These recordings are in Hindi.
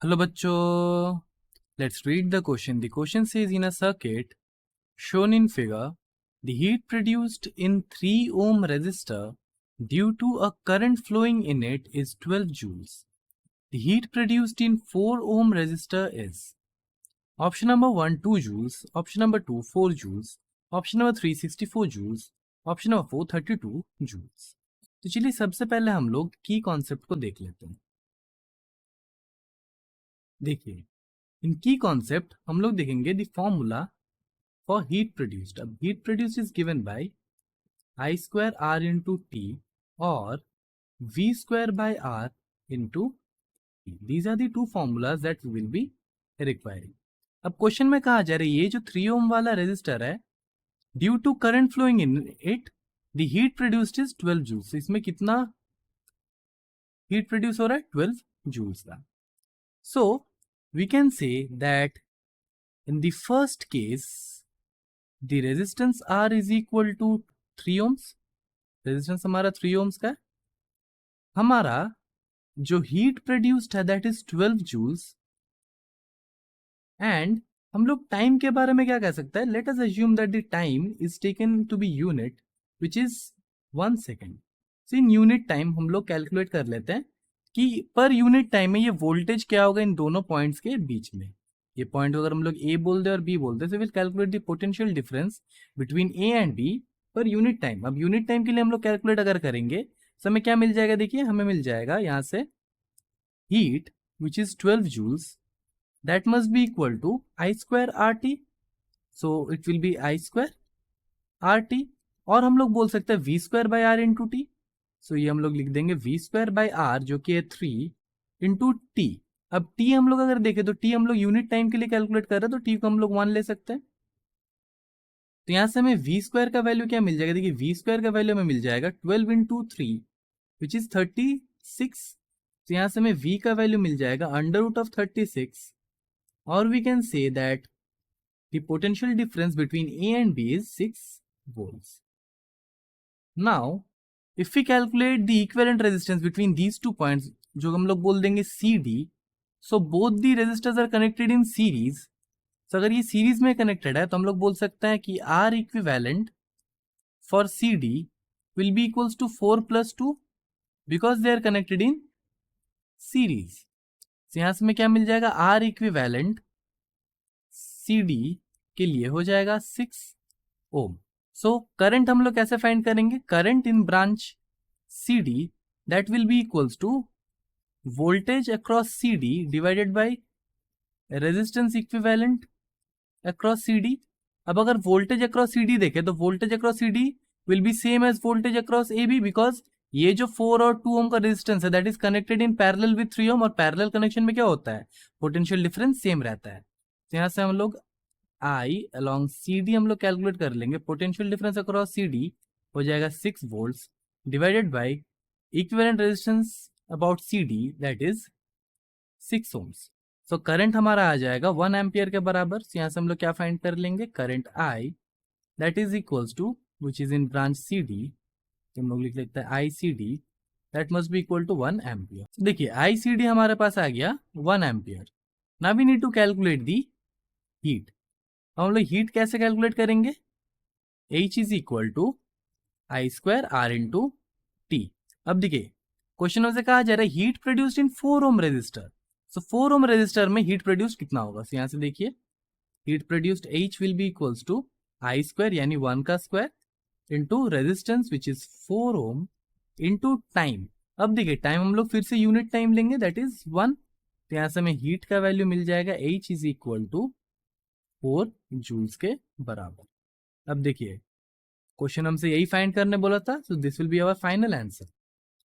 Hello bachcho, let's read the question. The question says in a circuit shown in figure, the heat produced in 3 ohm resistor due to a current flowing in it is 12 joules. The heat produced in 4 ohm resistor is option number 1 2 joules, option number 2 4 joules, option number 3 64 joules, option number 4 32 joules. तो चलिए सबसे पहले हम लोग की कॉन्सेप्ट को देख लेते हैं. देखिए इन की कॉन्सेप्ट हम लोग देखेंगे the formula for heat produced. अब heat produced is given by I square R into T और V square by R into T. These are the two formulas that we will be requiring. अब क्वेश्चन में कहा जा रहा है ये जो 3 ओम वाला रेजिस्टर है, due to current flowing in it the heat produced is 12 joules. इसमें कितना हीट प्रोड्यूस हो रहा है? 12 जूल्स का. So we can say that in the first case the resistance R is equal to 3 ohms. resistance हमारा 3 ohms का है. हमारा जो heat produced है that is 12 joules. and हम लोग टाइम के बारे में क्या कह सकते हैं? let us assume that the time is taken to be unit which is 1 second. so in unit time हम लोग कैलकुलेट कर लेते हैं कि पर यूनिट टाइम में ये वोल्टेज क्या होगा इन दोनों पॉइंट्स के बीच में. ये पॉइंट अगर हम लोग ए बोल दे और बी बोल दे, so will calculate the potential difference between A and B पर यूनिट टाइम. अब यूनिट टाइम के लिए हम लोग कैलकुलेट अगर करेंगे तो हमें क्या मिल जाएगा? देखिए हमें मिल जाएगा यहाँ से heat which is 12 joules that must be equal to I square R T. So it will be I square R T और हम लोग बोल सकते हैं V square by R into T. So ये हम लोग लिख देंगे वी स्क्वायर बाई आर जो कि है 3 इंटू टी. अब टी हम लोग अगर देखें तो टी हम लोग यूनिट टाइम के लिए कैलकुलेट कर रहे हैं तो टी को हम लोग 1 ले सकते हैं. तो यहां से हमें वी स्क्वायर का वैल्यू क्या मिल जाएगा? देखिए वी स्क्वायर का वैल्यू हमें मिल जाएगा 12 इंटू 3 विच इज 36. तो यहां से हमें वी का वैल्यू मिल जाएगा अंडर रूट ऑफ 36 और we can say that the potential difference between A and B is 6 volts. Now if we calculate the equivalent resistance between these 2 points जो हम लोग बोल देंगे CD, so both the resistors are connected in series. so अगर ये सीरीज में कनेक्टेड है तो हम लोग बोल सकते हैं कि R equivalent for CD will be equals to 4 plus 2 because they are connected in series. so यहाँ से हमें क्या मिल जाएगा? R equivalent CD के लिए हो जाएगा 6 ओम. सो करंट हम लोग कैसे फाइंड करेंगे? Current in branch CD that will be equals to voltage across CD divided by resistance equivalent across CD. अब अगर voltage across CD देखें तो voltage across CD will be same as voltage across AB because ये जो 4 और 2 ओम का रेजिस्टेंस है that is connected in parallel with 3 ओम और पैरेलल कनेक्शन में क्या होता है? पोटेंशियल डिफरेंस सेम रहता है. तो यहाँ से हम लोग I along CD हम लोग कैलकुलेट कर लेंगे. पोटेंशियल डिफरेंस अक्रॉस CD हो जाएगा 6 volts divided by equivalent resistance about CD that is 6 ohms. So current हमारा आ जाएगा 1 एम्पियर के बराबर. so यहाँ से हम लोग क्या फाइंड कर लेंगे? Current I that is equals to which is in branch CD. तो हम लोग लिख लेते हैं ICD that must be equal to 1 ampere. देखिए ICD हमारे पास आ गया 1 ampere. Now we need to calculate the heat. हम लोग हीट कैसे कैलकुलेट करेंगे? H is equal to I square R into T. अब देखिए क्वेश्चन से कहा जा रहा है हीट प्रोड्यूस्ड इन 4 ohm resistor. So 4 ohm resistor में हीट प्रोड्यूस्ड कितना होगा? so यहां से देखिए heat produced H will be equals to I square यानी 1 का square into resistance which is 4 ohm into time. अब देखिए टाइम हम लोग फिर से यूनिट टाइम लेंगे दैट इज 1. तो यहां से हमें हीट का वैल्यू मिल जाएगा H is equal to 4 joules के बराबर. अब देखिए क्वेश्चन हमसे यही फाइंड करने बोला था. So this will be our final answer.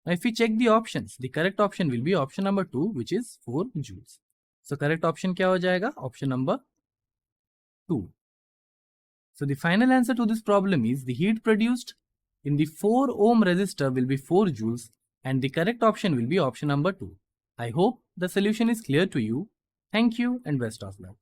If we check the options the correct option will be option number 2 which is 4 joules. So correct option क्या हो जाएगा? Option number 2. So the final answer to this problem is the heat produced in the 4 ohm resistor will be 4 joules and the correct option will be option number 2. I hope the solution is clear to you. Thank you and best of luck.